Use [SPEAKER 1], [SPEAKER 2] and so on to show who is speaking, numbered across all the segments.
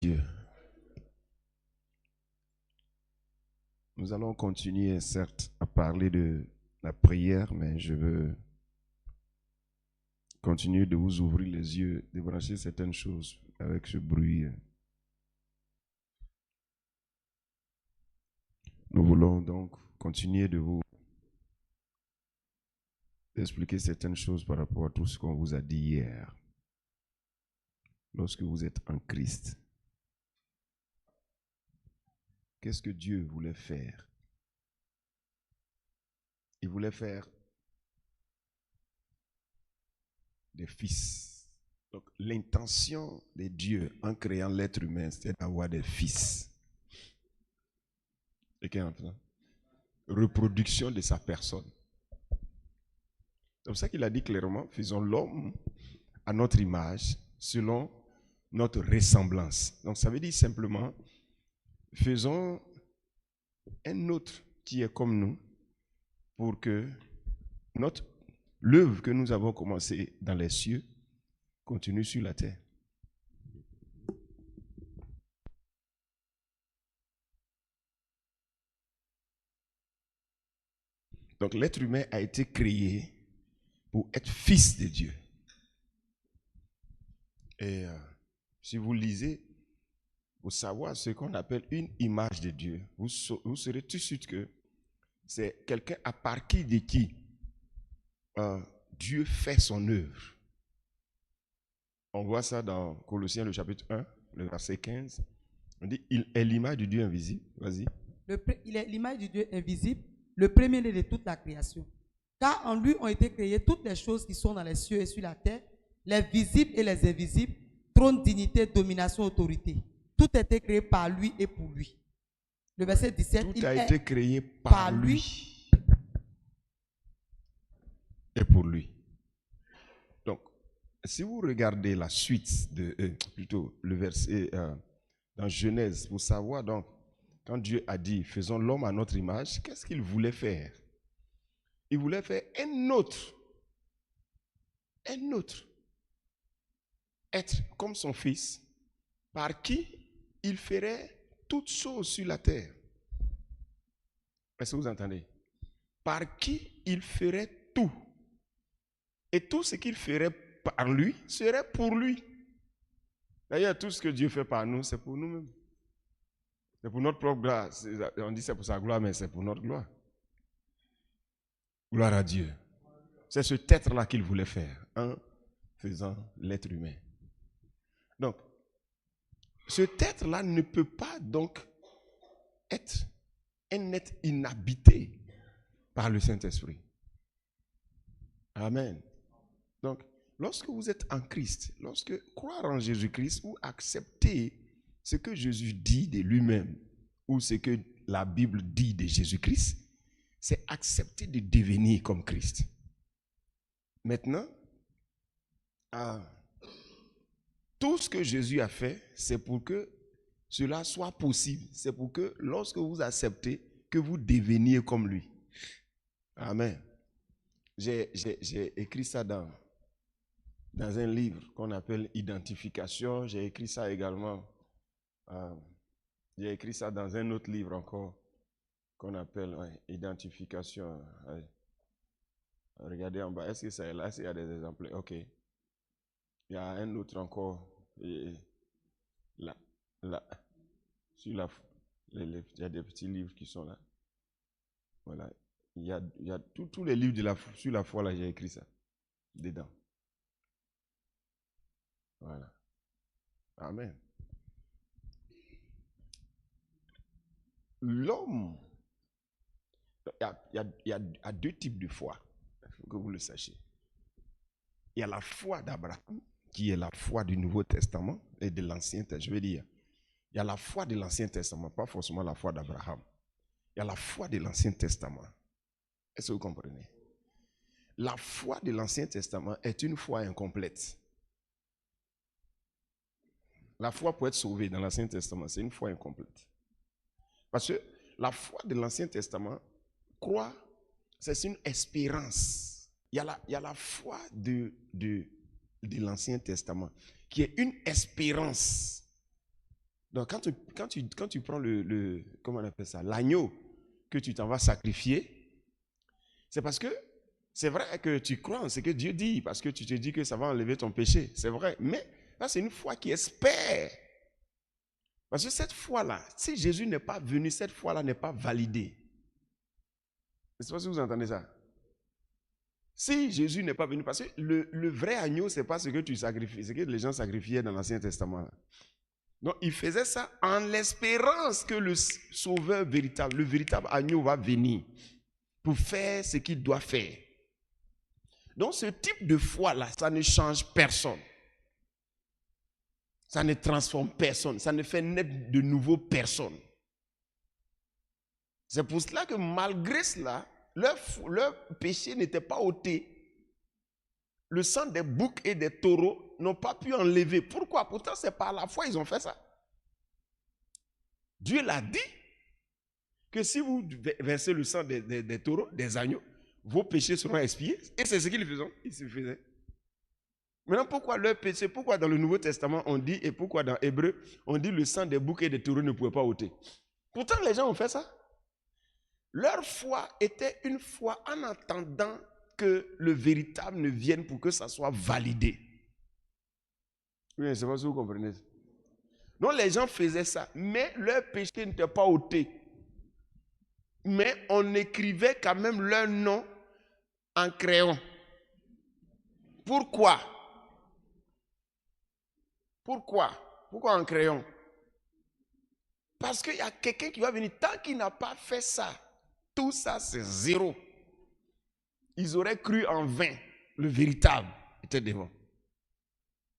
[SPEAKER 1] Dieu. Nous allons continuer, certes, à parler de la prière, mais je veux continuer de vous ouvrir les yeux, de brancher certaines choses avec ce bruit. Nous voulons donc continuer de vous expliquer certaines choses par rapport à tout ce qu'on vous a dit hier. Lorsque vous êtes en Christ, qu'est-ce que Dieu voulait faire? Il voulait faire des fils. Donc, l'intention de Dieu en créant l'être humain, c'était d'avoir des fils. Et qu'est-ce que reproduction de sa personne. C'est pour ça qu'il a dit clairement, faisons l'homme à notre image, selon notre ressemblance. Donc ça veut dire simplement, faisons un autre qui est comme nous, pour que l'œuvre que nous avons commencée dans les cieux continue sur la terre. Donc l'être humain a été créé pour être fils de Dieu. Et si vous lisez, pour savoir ce qu'on appelle une image de Dieu, vous saurez tout de suite que c'est quelqu'un à partir de qui Dieu fait son œuvre. On voit ça dans Colossiens le chapitre 1, le verset 15. On dit, il est l'image du Dieu invisible. Vas-y.
[SPEAKER 2] Il est l'image du Dieu invisible, le premier-né de toute la création. Car en lui ont été créées toutes les choses qui sont dans les cieux et sur la terre, les visibles et les invisibles, trône, dignité, domination, autorité. Tout a été créé par lui et pour lui. Le verset 17,
[SPEAKER 1] tout a été créé par lui et pour lui. Donc, si vous regardez la suite, plutôt le verset dans Genèse, pour savoir donc, quand Dieu a dit, faisons l'homme à notre image, qu'est-ce qu'il voulait faire? Il voulait faire un autre, être comme son fils, par qui il ferait toutes choses sur la terre. Est-ce que vous entendez? Par qui il ferait tout. Et tout ce qu'il ferait par lui serait pour lui. D'ailleurs, tout ce que Dieu fait par nous, c'est pour nous-mêmes. C'est pour notre propre gloire. On dit c'est pour sa gloire, mais c'est pour notre gloire. Gloire à Dieu. C'est ce être-là qu'il voulait faire, en faisant l'être humain. Donc, ce être-là ne peut pas donc être un être inhabité par le Saint-Esprit. Amen. Donc, lorsque vous êtes en Christ, lorsque croire en Jésus-Christ ou accepter ce que Jésus dit de lui-même ou ce que la Bible dit de Jésus-Christ, c'est accepter de devenir comme Christ. Maintenant, tout ce que Jésus a fait, c'est pour que cela soit possible. C'est pour que lorsque vous acceptez, que vous deveniez comme lui. Amen. J'ai écrit ça dans un livre qu'on appelle Identification. J'ai écrit ça également. J'ai écrit ça dans un autre livre encore qu'on appelle Identification. Regardez en bas. Est-ce que ça est là? Est-ce qu'il y a des exemples? Ok. Il y a un autre encore. Là. Sur il y a des petits livres qui sont là. Voilà. Il y a tous les livres sur la foi, là, j'ai écrit ça. Dedans. Voilà. Amen. L'homme, il y a deux types de foi. Il faut que vous le sachiez. Il y a la foi d'Abraham, qui est la foi du Nouveau Testament et de l'Ancien Testament. Je veux dire, il y a la foi de l'Ancien Testament, pas forcément la foi d'Abraham. Il y a la foi de l'Ancien Testament. Est-ce que vous comprenez? La foi de l'Ancien Testament est une foi incomplète. La foi pour être sauvée dans l'Ancien Testament, c'est une foi incomplète. Parce que la foi de l'Ancien Testament, croit, c'est une espérance. Il y a la foi de l'Ancien Testament, qui est une espérance Donc, quand tu prends comment on appelle ça, l'agneau que tu t'en vas sacrifier, c'est parce que c'est vrai que tu crois en ce que Dieu dit, parce que tu te dis que ça va enlever ton péché. C'est vrai. Mais là, c'est une foi qui espère. Parce que cette foi-là, si Jésus n'est pas venu, cette foi-là n'est pas validée. Je ne sais pas si vous entendez ça. Si Jésus n'est pas venu, parce que le vrai agneau, ce n'est pas ce que tu sacrifies, ce que les gens sacrifiaient dans l'Ancien Testament. Là. Donc, il faisait ça en l'espérance que le sauveur véritable, le véritable agneau va venir pour faire ce qu'il doit faire. Donc, ce type de foi-là, ça ne change personne. Ça ne transforme personne. Ça ne fait naître de nouveau personne. C'est pour cela que malgré cela, leur péché n'était pas ôté. Le sang des boucs et des taureaux n'ont pas pu enlever. Pourquoi? Pourtant, c'est par la foi qu'ils ont fait ça. Dieu l'a dit que si vous versez le sang des taureaux, des agneaux, vos péchés seront expiés. Et c'est ce qu'ils faisaient. Maintenant, pourquoi leur péché, pourquoi dans le Nouveau Testament on dit, et pourquoi dans Hébreu, on dit le sang des boucs et des taureaux ne pouvait pas ôter? Pourtant, les gens ont fait ça. Leur foi était une foi en attendant que le véritable ne vienne pour que ça soit validé. Oui, je ne sais pas si vous comprenez. Donc les gens faisaient ça, mais leur péché n'était pas ôté. Mais on écrivait quand même leur nom en crayon. Pourquoi? Pourquoi en crayon? Parce qu'il y a quelqu'un qui va venir. Tant qu'il n'a pas fait ça, tout ça c'est zéro. Ils auraient cru en vain. Le véritable était devant.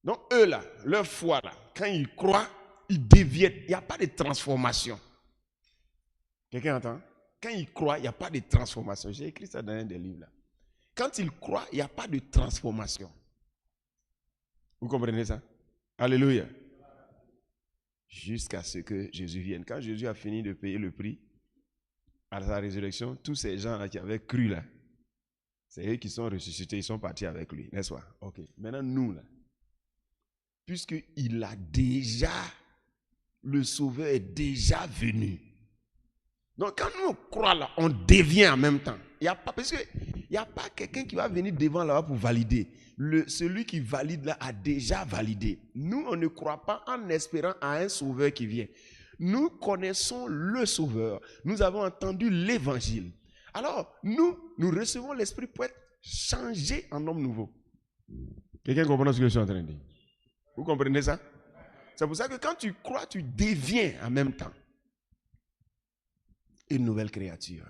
[SPEAKER 1] Donc eux là, leur foi là, quand ils croient, ils déviennent. Il n'y a pas de transformation. Quelqu'un entend? Quand ils croient, il n'y a pas de transformation. J'ai écrit ça dans un des livres là. Quand ils croient, il n'y a pas de transformation. Vous comprenez ça? Alléluia. Jusqu'à ce que Jésus vienne. Quand Jésus a fini de payer le prix à sa résurrection, tous ces gens-là qui avaient cru là, c'est eux qui sont ressuscités, ils sont partis avec lui, n'est-ce pas? Ok. Maintenant, nous là, puisqu'il a déjà, le Sauveur est déjà venu. Donc quand nous croyons là, on devient en même temps. Parce qu'il n'y a pas quelqu'un qui va venir devant là-bas pour valider. Celui qui valide là a déjà validé. Nous, on ne croit pas en espérant à un Sauveur qui vient. Nous connaissons le Sauveur. Nous avons entendu l'évangile. Alors, nous recevons l'Esprit pour être changés en homme nouveau. Quelqu'un comprend ce que je suis en train de dire? Vous comprenez ça? C'est pour ça que quand tu crois, tu deviens en même temps une nouvelle créature.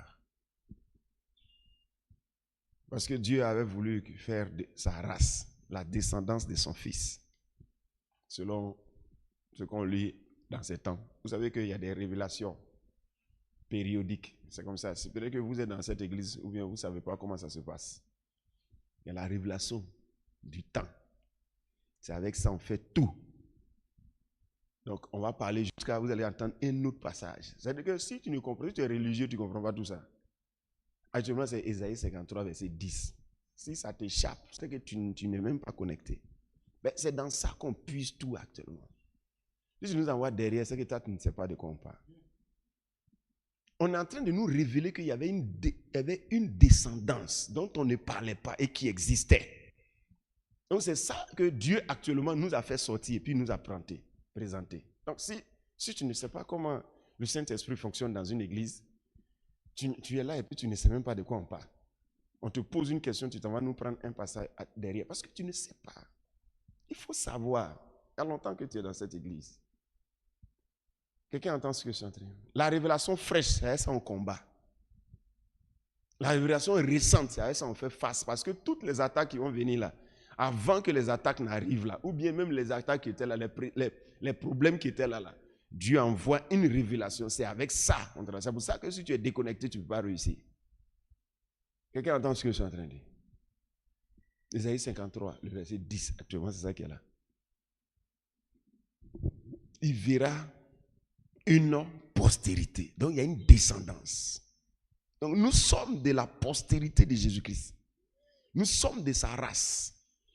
[SPEAKER 1] Parce que Dieu avait voulu faire de sa race la descendance de son Fils. Selon ce qu'on lit dans ces temps. Vous savez qu'il y a des révélations périodiques. C'est comme ça. C'est peut-être que vous êtes dans cette église ou bien vous ne savez pas comment ça se passe. Il y a la révélation du temps. C'est avec ça on fait tout. Donc on va parler jusqu'à vous allez entendre un autre passage. C'est-à-dire que si tu ne comprends pas, si tu es religieux, tu ne comprends pas tout ça. Actuellement, c'est Ésaïe 53, verset 10. Si ça t'échappe, c'est que tu n'es même pas connecté. Mais c'est dans ça qu'on puise tout actuellement. Si tu nous envoies derrière, c'est que toi, tu ne sais pas de quoi on parle. On est en train de nous révéler qu'il y avait une descendance dont on ne parlait pas et qui existait. Donc c'est ça que Dieu actuellement nous a fait sortir et puis nous a présenté. Donc si tu ne sais pas comment le Saint-Esprit fonctionne dans une église, tu es là et puis tu ne sais même pas de quoi on parle. On te pose une question, tu t'en vas nous prendre un passage derrière parce que tu ne sais pas. Il faut savoir. Il y a longtemps que tu es dans cette église. Quelqu'un entend ce que je suis en train de dire? La révélation fraîche, c'est à ça on combat. La révélation récente, c'est à ça on fait face. Parce que toutes les attaques qui vont venir là, avant que les attaques n'arrivent là, ou bien même les attaques qui étaient là, les problèmes qui étaient là, Dieu envoie une révélation. C'est avec ça. C'est pour ça que si tu es déconnecté, tu ne peux pas réussir. Quelqu'un entend ce que je suis en train de dire? Ésaïe 53, le verset 10, actuellement, c'est ça qui est là. Il verra une postérité. Donc, il y a une descendance. Donc, nous sommes de la postérité de Jésus-Christ. Nous sommes de sa race.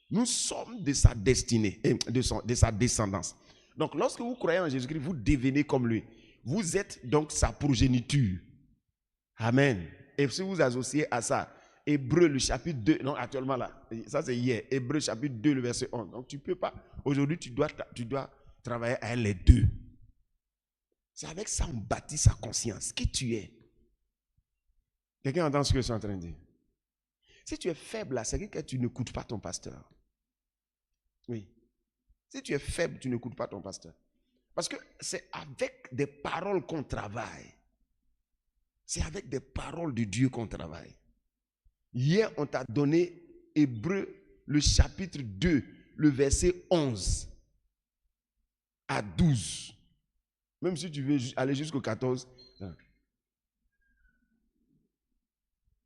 [SPEAKER 1] Nous sommes de sa destinée, de sa descendance. Donc, lorsque vous croyez en Jésus-Christ, vous devenez comme lui. Vous êtes donc sa progéniture. Amen. Et si vous associez à ça, Hébreu, le chapitre 2, non, actuellement là, ça c'est hier, Hébreu, chapitre 2, le verset 11. Donc, tu ne peux pas, aujourd'hui, tu dois travailler avec les deux. C'est avec ça qu'on bâtit sa conscience. Qui tu es? Quelqu'un entend ce que je suis en train de dire? Si tu es faible là, c'est que tu n'écoutes pas ton pasteur. Oui. Si tu es faible, tu n'écoutes pas ton pasteur. Parce que c'est avec des paroles qu'on travaille. C'est avec des paroles de Dieu qu'on travaille. Hier, on t'a donné Hébreu, le chapitre 2, le verset 11 à 12. Même si tu veux aller jusqu'au 14.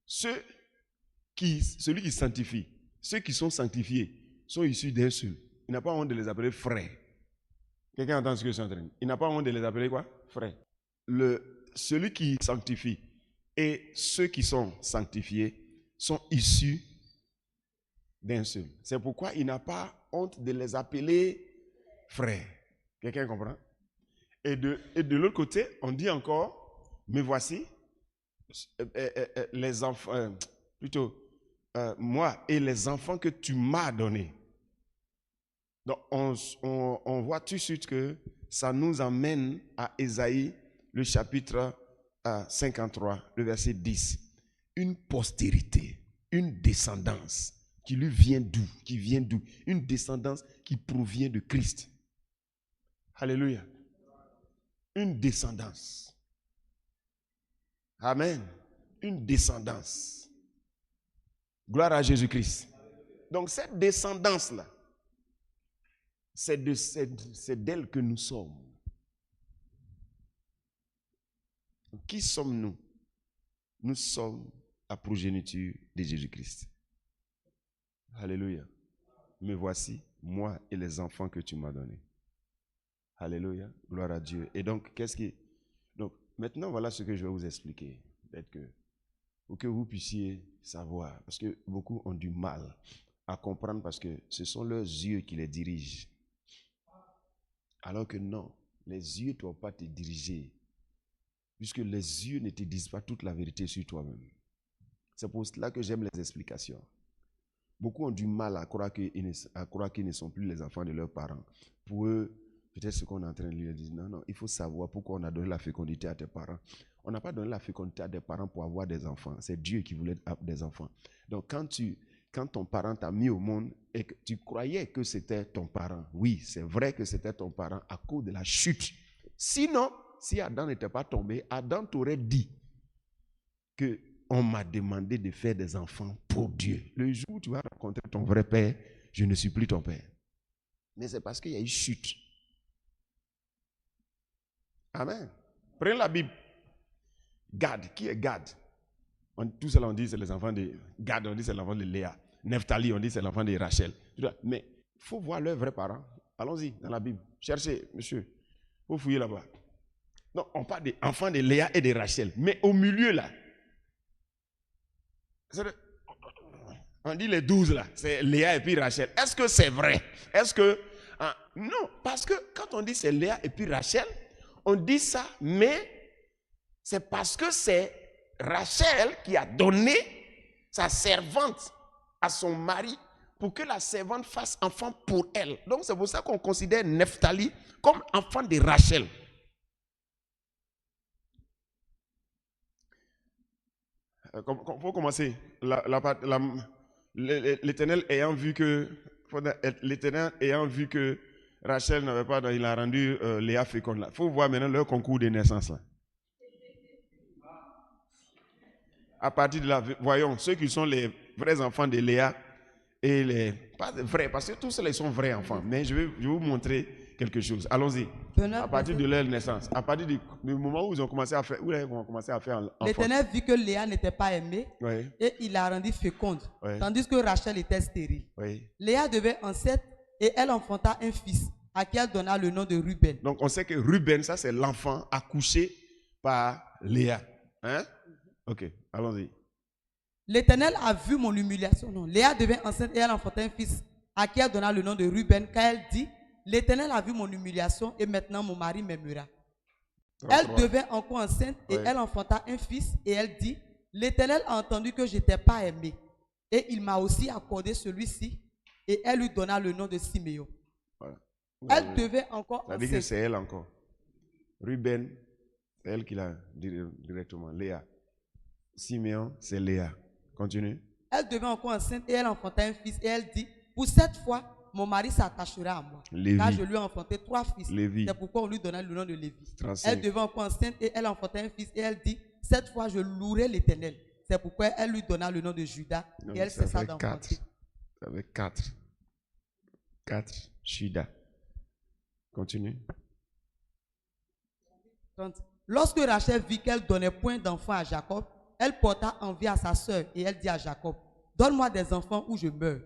[SPEAKER 1] Celui qui sanctifie, ceux qui sont sanctifiés, sont issus d'un seul. Il n'a pas honte de les appeler frères. Quelqu'un entend ce que je suis en train de dire? Il n'a pas honte de les appeler quoi? Frères. Celui qui sanctifie et ceux qui sont sanctifiés sont issus d'un seul. C'est pourquoi il n'a pas honte de les appeler frères. Quelqu'un comprend? Et de l'autre côté, on dit encore, mais voici, les enfants, moi et les enfants que tu m'as donnés. Donc, on voit tout de suite que ça nous amène à Ésaïe, le chapitre 53, le verset 10. Une postérité, une descendance qui lui vient d'où? Qui vient d'où? Une descendance qui provient de Christ. Alléluia. Une descendance. Amen. Une descendance. Gloire à Jésus-Christ. Donc cette descendance-là, c'est d'elle que nous sommes. Qui sommes-nous? Nous sommes la progéniture de Jésus-Christ. Alléluia. Me voici, moi et les enfants que tu m'as donnés. Alléluia. Gloire à Dieu. Et donc, donc, maintenant, voilà ce que je vais vous expliquer. Peut-être pour que vous puissiez savoir. Parce que beaucoup ont du mal à comprendre parce que ce sont leurs yeux qui les dirigent. Alors que non, les yeux ne doivent pas te diriger. Puisque les yeux ne te disent pas toute la vérité sur toi-même. C'est pour cela que j'aime les explications. Beaucoup ont du mal à croire qu'ils ne sont plus les enfants de leurs parents. Pour eux, peut-être ce qu'on est en train de lui dire, non, il faut savoir pourquoi on a donné la fécondité à tes parents. On n'a pas donné la fécondité à des parents pour avoir des enfants. C'est Dieu qui voulait des enfants. Donc quand ton parent t'a mis au monde et que tu croyais que c'était ton parent, oui, c'est vrai que c'était ton parent à cause de la chute. Sinon, si Adam n'était pas tombé, Adam t'aurait dit que on m'a demandé de faire des enfants pour Dieu. Le jour où tu vas rencontrer ton vrai père, je ne suis plus ton père. Mais c'est parce qu'il y a eu chute. Amen. Prenez la Bible. Gad, qui est Gad? Tout cela on dit c'est les enfants de Gad, on dit c'est l'enfant de Léa. Nephtali, on dit c'est l'enfant de Rachel. Mais il faut voir leurs vrais parents. Allons-y dans la Bible. Cherchez, monsieur. Il faut fouiller là-bas. Non, on parle des enfants de Léa et de Rachel. Mais au milieu là, on dit les 12 là, c'est Léa et puis Rachel. Est-ce que c'est vrai? Est-ce que... non, parce que quand on dit c'est Léa et puis Rachel, on dit ça, mais c'est parce que c'est Rachel qui a donné sa servante à son mari pour que la servante fasse enfant pour elle. Donc c'est pour ça qu'on considère Nephtali comme enfant de Rachel. Pour commencer, l'Éternel ayant vu que Rachel n'avait pas, il a rendu Léa féconde là. Il faut voir maintenant leur concours de naissance là. À partir de là, voyons ceux qui sont les vrais enfants de Léa et les pas vrais, parce que tous ceux-là sont vrais enfants. Mais je vais vous montrer quelque chose. Allons-y. À partir de leur naissance, à partir du moment où ils ont commencé à faire, enfant.
[SPEAKER 2] L'Éternel vit que Léa n'était pas aimée,
[SPEAKER 1] oui,
[SPEAKER 2] et il l'a rendue féconde,
[SPEAKER 1] oui,
[SPEAKER 2] tandis que Rachel était stérile.
[SPEAKER 1] Oui.
[SPEAKER 2] Léa devait enceinte et elle enfanta un fils à qui elle donna le nom de Ruben.
[SPEAKER 1] Donc on sait que Ruben, ça c'est l'enfant accouché par Léa. Hein? Ok, allons-y.
[SPEAKER 2] L'Éternel a vu mon humiliation. Non. Léa devait enceinte et elle enfanta un fils à qui elle donna le nom de Ruben, car elle dit, l'Éternel a vu mon humiliation et maintenant mon mari m'aimera. Elle
[SPEAKER 1] 33.
[SPEAKER 2] devint encore enceinte et
[SPEAKER 1] Ouais.
[SPEAKER 2] elle enfanta un fils et elle dit, l'Éternel a entendu que je n'étais pas aimée et il m'a aussi accordé celui-ci et elle lui donna le nom de Siméon.
[SPEAKER 1] Voilà.
[SPEAKER 2] Elle devint encore
[SPEAKER 1] Ça veut dire que
[SPEAKER 2] enceinte.
[SPEAKER 1] c'est elle encore. Ruben, c'est elle qui l'a directement. Léa. Siméon, c'est Léa. Continue.
[SPEAKER 2] Elle devint encore enceinte et elle enfanta un fils et elle dit, pour cette fois, mon mari s'attachera à moi.
[SPEAKER 1] Lévi.
[SPEAKER 2] Car je lui ai enfanté 3 fils.
[SPEAKER 1] Lévi.
[SPEAKER 2] C'est pourquoi on lui donna le nom de Lévi.
[SPEAKER 1] 35.
[SPEAKER 2] Elle devint encore enceinte et elle enfanta un fils et elle dit, cette fois je louerai l'Éternel. C'est pourquoi elle lui donna le nom de Judas
[SPEAKER 1] Donc,
[SPEAKER 2] et elle
[SPEAKER 1] ça
[SPEAKER 2] cessa
[SPEAKER 1] fait
[SPEAKER 2] d'enfanter.
[SPEAKER 1] 4. Ça fait 4. 4. Shida. Continue.
[SPEAKER 2] 30. Lorsque Rachel vit qu'elle donnait point d'enfants à Jacob, elle porta envie à sa sœur et elle dit à Jacob, donne-moi des enfants ou je meurs.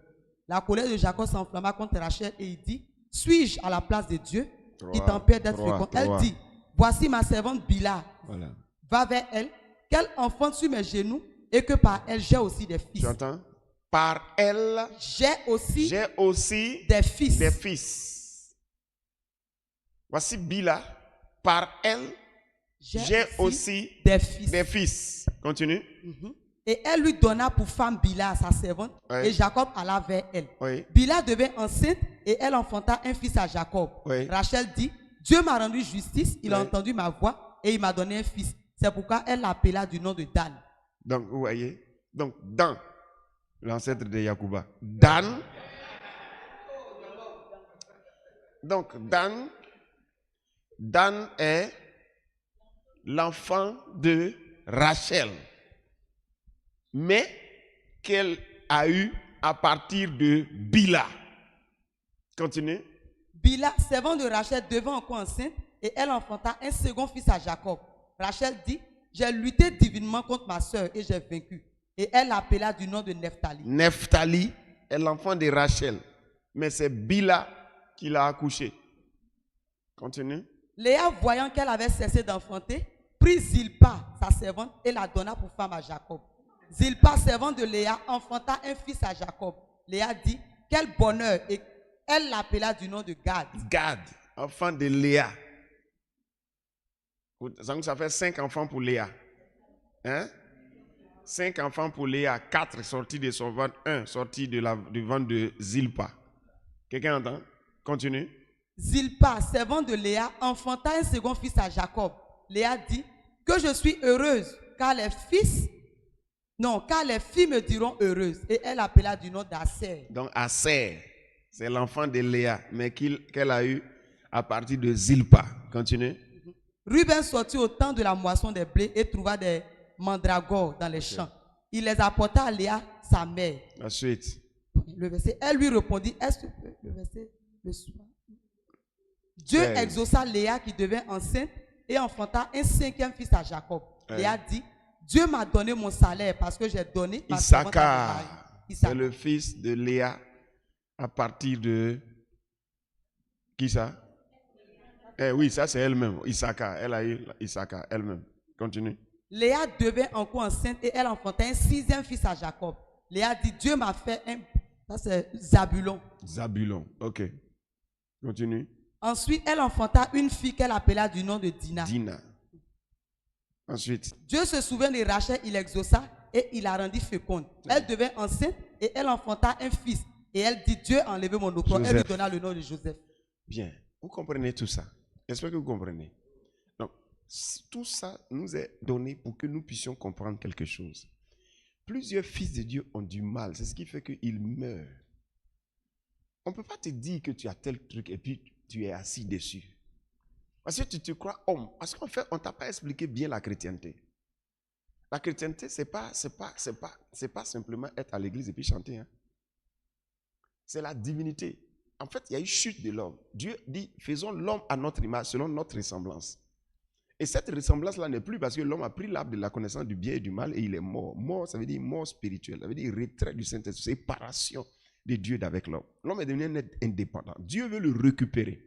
[SPEAKER 2] La colère de Jacob s'enflamma contre Rachel et il dit, suis-je à la place de Dieu qui t'empêche d'être fécond? Elle dit, voici ma servante Bila,
[SPEAKER 1] Voilà.
[SPEAKER 2] va vers elle, qu'elle enfante sur mes genoux et que par elle j'ai aussi des fils.
[SPEAKER 1] Tu entends? Par elle,
[SPEAKER 2] J'ai aussi
[SPEAKER 1] j'ai aussi
[SPEAKER 2] des fils.
[SPEAKER 1] des fils. Voici Bila. Par elle, j'ai aussi
[SPEAKER 2] des fils.
[SPEAKER 1] des fils. Continue.
[SPEAKER 2] Mhm. Et elle lui donna pour femme Bila à sa servante,
[SPEAKER 1] Oui.
[SPEAKER 2] et Jacob alla vers elle.
[SPEAKER 1] Oui.
[SPEAKER 2] Bila devint enceinte et elle enfanta un fils à Jacob.
[SPEAKER 1] Oui.
[SPEAKER 2] Rachel dit, Dieu m'a rendu justice, il a
[SPEAKER 1] Oui.
[SPEAKER 2] entendu ma voix et il m'a donné un fils. C'est pourquoi elle l'appela du nom de Dan.
[SPEAKER 1] Donc, vous voyez. Donc, Dan, l'ancêtre de Yacouba. Dan. Donc, Dan est l'enfant de Rachel, mais qu'elle a eu à partir de Bila. Continue.
[SPEAKER 2] Bila, servante de Rachel, devint encore enceinte et elle enfanta un second fils à Jacob. Rachel dit, j'ai lutté divinement contre ma soeur et j'ai vaincu. Et elle l'appela du nom de Nephtali.
[SPEAKER 1] Nephtali est l'enfant de Rachel, mais c'est Bila qui l'a accouché. Continue.
[SPEAKER 2] Léa, voyant qu'elle avait cessé d'enfanter, prit Zilpa, sa servante, et la donna pour femme à Jacob. Zilpa, servante de Léa, enfanta un fils à Jacob. Léa dit, quel bonheur! Et elle l'appela du nom de Gad.
[SPEAKER 1] Gad, enfant de Léa. Ça fait 5 enfants pour Léa. Hein? 5 enfants pour Léa, 4 sortis de son ventre, 1 sorti du ventre de Zilpa. Quelqu'un entend? Continue.
[SPEAKER 2] Zilpa, servante de Léa, enfanta un second fils à Jacob. Léa dit, que je suis heureuse, car les filles me diront heureuse. Et elle appela du nom d'Aser.
[SPEAKER 1] Donc Aser, c'est l'enfant de Léa, mais qu'elle a eu à partir de Zilpa. Continue.
[SPEAKER 2] Ruben sortit au temps de la moisson des blés et trouva des mandragores dans les champs. Il les apporta à Léa, sa mère.
[SPEAKER 1] La suite.
[SPEAKER 2] Le verset, elle lui répondit, est-ce que le verset, le soir. Dieu
[SPEAKER 1] 16.
[SPEAKER 2] exauça Léa qui devint enceinte et enfanta un 5e fils à Jacob. Léa dit, Dieu m'a donné mon salaire parce que j'ai donné ma servante à mon mari.
[SPEAKER 1] C'est le fils de Léa à partir de... Qui ça? Oui, ça c'est elle-même. Issachar. Elle a eu Issachar elle-même. Continue.
[SPEAKER 2] Léa devint encore enceinte et elle enfanta un 6e fils à Jacob. Léa dit, Dieu m'a fait un... Ça c'est Zabulon.
[SPEAKER 1] Zabulon. Ok. Continue.
[SPEAKER 2] Ensuite, elle enfanta une fille qu'elle appela du nom de Dina.
[SPEAKER 1] Dina. Ensuite.
[SPEAKER 2] Dieu se souvint de Rachel, il l'exauça et il la rendit féconde. Elle devint enceinte et elle enfanta un fils. Et elle dit, Dieu a enlevé mon opprobre. Elle lui donna le nom de Joseph.
[SPEAKER 1] Bien. Vous comprenez tout ça? J'espère que vous comprenez. Donc, tout ça nous est donné pour que nous puissions comprendre quelque chose. Plusieurs fils de Dieu ont du mal. C'est ce qui fait qu'ils meurent. On ne peut pas te dire que tu as tel truc et puis tu es assis dessus. Parce que tu te crois homme. Parce qu'en fait, on ne t'a pas expliqué bien la chrétienté. La chrétienté, ce n'est pas simplement être à l'église et puis chanter. Hein. C'est la divinité. En fait, il y a eu chute de l'homme. Dieu dit, faisons l'homme à notre image, selon notre ressemblance. Et cette ressemblance-là n'est plus parce que l'homme a pris l'arbre de la connaissance du bien et du mal et il est mort. Mort, ça veut dire mort spirituelle. Ça veut dire retrait du Saint-Esprit, séparation de Dieu d'avec l'homme. L'homme est devenu un être indépendant. Dieu veut le récupérer.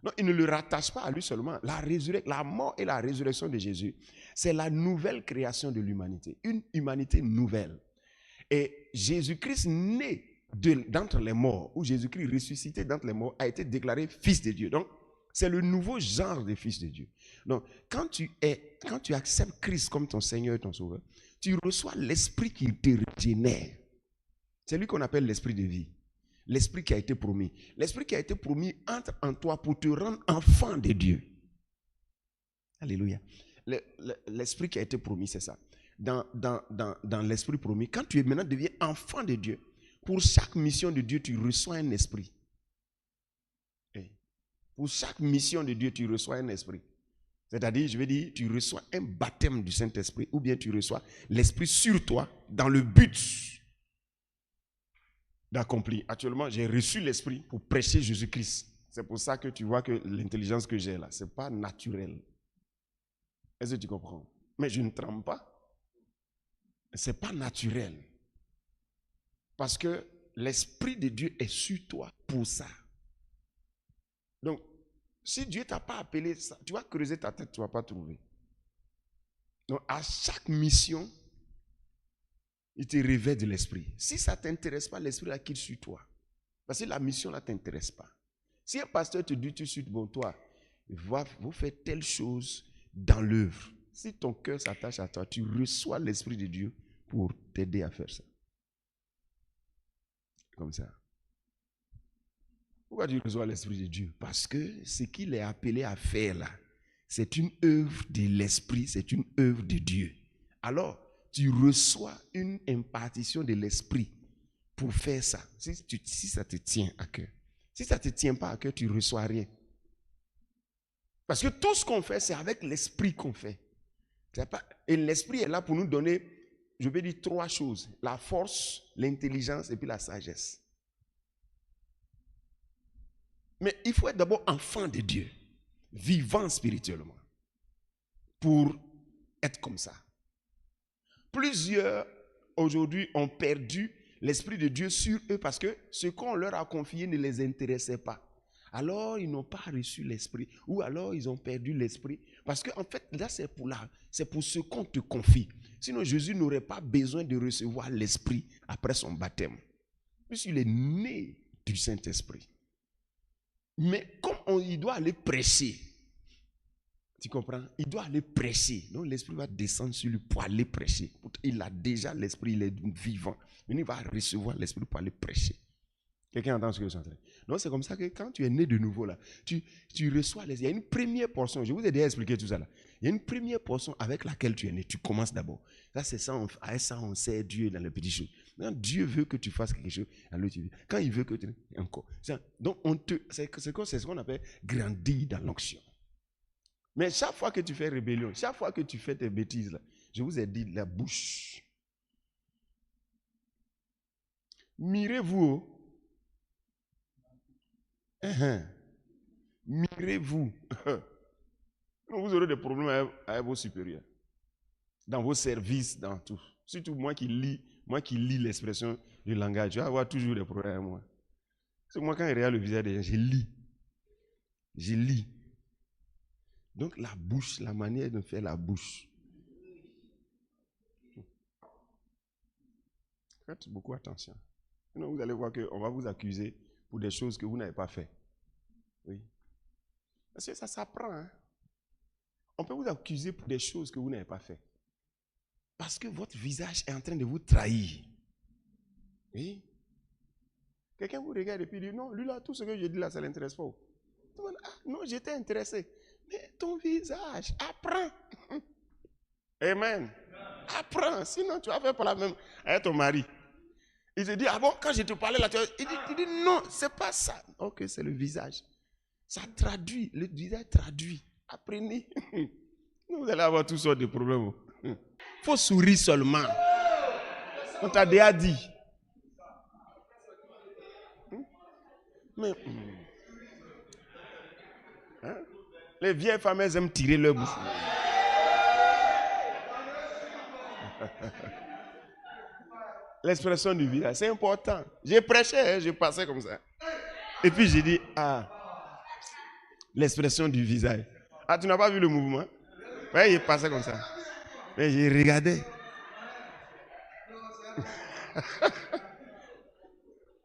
[SPEAKER 1] Non, il ne le rattache pas à lui seulement. La mort et la résurrection de Jésus, c'est la nouvelle création de l'humanité. Une humanité nouvelle. Et Jésus-Christ naît d'entre les morts, où Jésus-Christ ressuscité d'entre les morts a été déclaré fils de Dieu. Donc, c'est le nouveau genre de fils de Dieu. Donc, quand tu acceptes Christ comme ton Seigneur et ton Sauveur, tu reçois l'esprit qui te régénère. C'est lui qu'on appelle l'esprit de vie. L'esprit qui a été promis. L'esprit qui a été promis entre en toi pour te rendre enfant de Dieu. Alléluia. L'esprit qui a été promis, c'est ça. Dans l'esprit promis, quand tu es maintenant deviens enfant de Dieu, pour chaque mission de Dieu, tu reçois un esprit. Pour chaque mission de Dieu, tu reçois un esprit. C'est-à-dire, je veux dire, tu reçois un baptême du Saint-Esprit ou bien tu reçois l'esprit sur toi dans le but d'accomplir. Actuellement, j'ai reçu l'esprit pour prêcher Jésus-Christ. C'est pour ça que tu vois que l'intelligence que j'ai là, ce n'est pas naturel. Est-ce que tu comprends? Mais je ne tremble pas. Ce n'est pas naturel. Parce que l'esprit de Dieu est sur toi pour ça. Donc, si Dieu ne t'a pas appelé ça, tu vas creuser ta tête, tu ne vas pas trouver. Donc, à chaque mission, il te révèle de l'esprit. Si ça ne t'intéresse pas, l'esprit là quitte sur toi. Parce que la mission là ne t'intéresse pas. Si un pasteur te dit tout de suite, bon, toi, vous faites telle chose dans l'œuvre. Si ton cœur s'attache à toi, tu reçois l'esprit de Dieu pour t'aider à faire ça. Comme ça. Pourquoi tu reçois l'esprit de Dieu? Parce que ce qu'il est appelé à faire là, c'est une œuvre de l'esprit, c'est une œuvre de Dieu. Alors, tu reçois une impartition de l'esprit pour faire ça. Si ça te tient à cœur. Si ça ne te tient pas à cœur, tu ne reçois rien. Parce que tout ce qu'on fait, c'est avec l'esprit qu'on fait. Et l'esprit est là pour nous donner, je vais dire 3 choses. La force, l'intelligence et puis la sagesse. Mais il faut être d'abord enfant de Dieu, vivant spirituellement, pour être comme ça. Plusieurs, aujourd'hui, ont perdu l'esprit de Dieu sur eux parce que ce qu'on leur a confié ne les intéressait pas. Alors, ils n'ont pas reçu l'esprit. Ou alors, ils ont perdu l'esprit. Parce qu'en fait, là, c'est pour ce qu'on te confie. Sinon, Jésus n'aurait pas besoin de recevoir l'esprit après son baptême. Puisqu'il est né du Saint-Esprit. Mais comme il doit aller prêcher, tu comprends? Il doit aller prêcher. Donc l'esprit va descendre sur lui pour aller prêcher. Il a déjà l'esprit, il est vivant. Mais il va recevoir l'esprit pour aller prêcher. Quelqu'un entend ce que je suis en train de dire? Donc c'est comme ça que quand tu es né de nouveau là, tu reçois l'esprit. Il y a une première portion, je vous ai déjà expliqué tout ça là. Il y a une première portion avec laquelle tu es né. Tu commences d'abord. Ça c'est ça, avec ça on sert Dieu dans les petites choses. Quand Dieu veut que tu fasses quelque chose, alors tu vis. Quand il veut que tu... Encore. Donc c'est ce qu'on appelle grandir dans l'onction. Mais chaque fois que tu fais rébellion, chaque fois que tu fais tes bêtises, là, je vous ai dit la bouche. Mirez-vous. Mirez-vous. Vous aurez des problèmes avec vos supérieurs. Dans vos services, dans tout. Surtout moi qui lis l'expression du langage, je vais avoir toujours des problèmes avec moi. C'est moi quand je regarde le visage des gens, je lis. Je lis. Donc la bouche, la manière de faire la bouche. Faites beaucoup attention. Sinon vous allez voir qu'on va vous accuser pour des choses que vous n'avez pas fait. Oui. Parce que ça s'apprend. Hein? On peut vous accuser pour des choses que vous n'avez pas fait. Parce que votre visage est en train de vous trahir. Oui. Quelqu'un vous regarde et puis dit, non, lui là, tout ce que je dis là, ça ne l'intéresse pas. Ah, non, j'étais intéressé. Mais ton visage, apprends. Amen. Apprends, sinon tu vas faire pas la même avec ton mari. Il te dit, ah bon, quand je te parlais là, il dit non, c'est pas ça. Ok, c'est le visage. Ça traduit, le visage traduit. Apprenez. Vous allez avoir toutes sortes de problèmes. Il faut sourire seulement. On t'a déjà dit. Mais, hein? Les vieilles femmes, elles aiment tirer leur bouche. L'expression du visage, c'est important. J'ai prêché, hein, je passais comme ça. Et puis j'ai dit, l'expression du visage. Ah, tu n'as pas vu le mouvement? Oui, il passait comme ça. Mais j'ai regardé.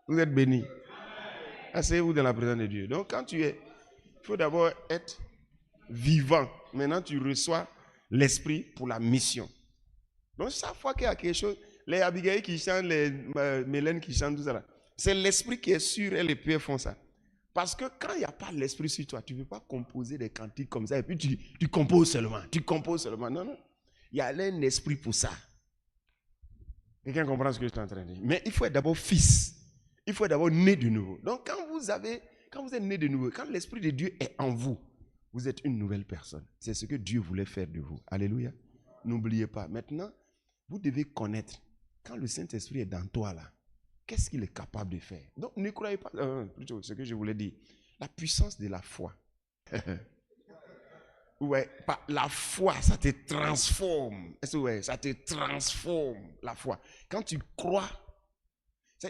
[SPEAKER 1] Vous êtes bénis. Asseyez-vous dans la présence de Dieu. Donc quand il faut d'abord être vivant. Maintenant tu reçois l'esprit pour la mission. Donc chaque fois qu'il y a quelque chose, les Abigail qui chantent, les Mélène qui chantent, tout ça là, c'est l'esprit qui est sur elles et puis elles font ça. Parce que quand il n'y a pas l'esprit sur toi, tu ne peux pas composer des cantiques comme ça et puis tu composes seulement. Tu composes seulement. Non, non. Il y a un esprit pour ça. Quelqu'un comprend ce que je suis en train de dire? Mais il faut être d'abord fils. Il faut être d'abord né de nouveau. Donc quand vous êtes né de nouveau, quand l'esprit de Dieu est en vous, vous êtes une nouvelle personne. C'est ce que Dieu voulait faire de vous. Alléluia. N'oubliez pas. Maintenant, vous devez connaître, quand le Saint-Esprit est dans toi là, qu'est-ce qu'il est capable de faire? Donc ne croyez pas, plutôt ce que je voulais dire, la puissance de la foi. Ouais, la foi, ça te transforme. Ouais, ça te transforme, la foi. Quand tu crois,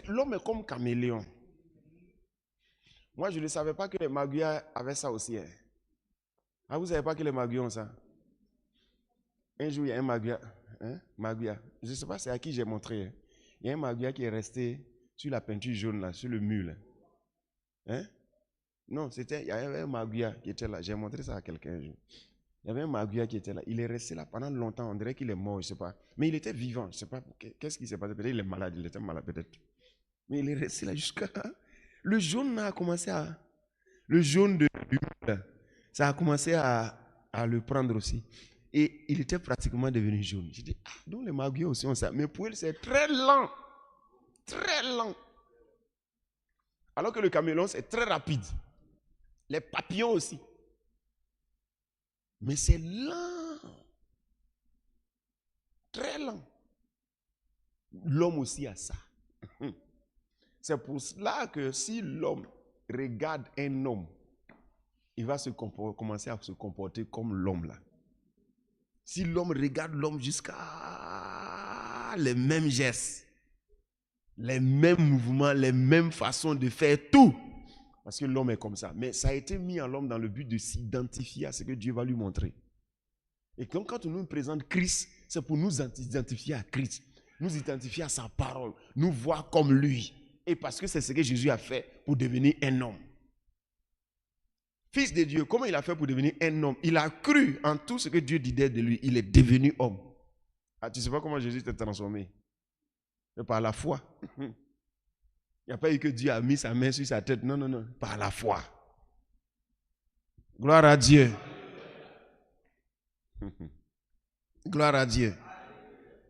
[SPEAKER 1] l'homme est comme caméléon. Moi, je ne savais pas que les Maguias avaient ça aussi. Hein. Ah, vous ne savez pas que les Maguias ont ça? Un jour, il y a un Maguia. Maguia. Je ne sais pas c'est à qui j'ai montré. Hein. Il y a un Maguia qui est resté sur la peinture jaune, là, sur le mur. Là. Hein? Non, il y avait un Maguia qui était là. J'ai montré ça à quelqu'un un jour. Il y avait un Maguia qui était là. Il est resté là pendant longtemps. On dirait qu'il est mort, je ne sais pas. Mais il était vivant. Je ne sais pas. Qu'est-ce qui s'est passé? Peut-être qu'il est malade. Il était malade, peut-être. Mais il est resté là jusqu'à... Le jaune a commencé à... Le jaune de l'huile, ça a commencé à le prendre aussi. Et il était pratiquement devenu jaune. J'ai dit, donc les Maguias aussi ont ça. Mais pour eux, c'est très lent. Très lent. Alors que le caméléon, c'est très rapide. Les papillons aussi. Mais c'est lent. Très lent. L'homme aussi a ça. C'est pour cela que si l'homme regarde un homme, il va commencer à se comporter comme l'homme là. Si l'homme regarde l'homme jusqu'à les mêmes gestes, les mêmes mouvements, les mêmes façons de faire tout. Parce que l'homme est comme ça. Mais ça a été mis en l'homme dans le but de s'identifier à ce que Dieu va lui montrer. Et donc quand on nous présente Christ, c'est pour nous identifier à Christ. Nous identifier à sa parole. Nous voir comme lui. Et parce que c'est ce que Jésus a fait pour devenir un homme. Fils de Dieu, comment il a fait pour devenir un homme? Il a cru en tout ce que Dieu disait de lui. Il est devenu homme. Ah, tu ne sais pas comment Jésus s'est transformé? C'est par la foi. Il n'y a pas eu que Dieu a mis sa main sur sa tête. Non, non, non. Par la foi. Gloire à Dieu. Gloire à Dieu.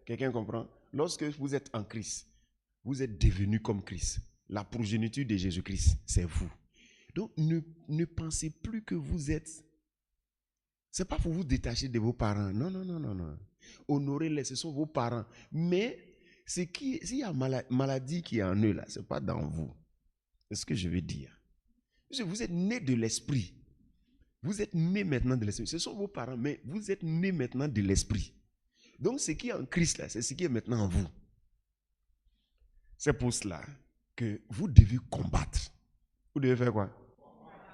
[SPEAKER 1] Quelqu'un comprend? Lorsque vous êtes en Christ, vous êtes devenu comme Christ. La progéniture de Jésus-Christ, c'est vous. Donc, ne pensez plus que vous êtes... Ce n'est pas pour vous détacher de vos parents. Non, non, non, non, non. Honorez-les, ce sont vos parents. Mais, s'il y a maladie qui est en eux, là, ce n'est pas dans vous. C'est ce que je veux dire. Vous êtes nés de l'esprit. Vous êtes nés maintenant de l'esprit. Ce sont vos parents, mais vous êtes nés maintenant de l'esprit. Donc, ce qui est en Christ, là, c'est ce qui est maintenant en vous. C'est pour cela que vous devez combattre. Vous devez faire quoi?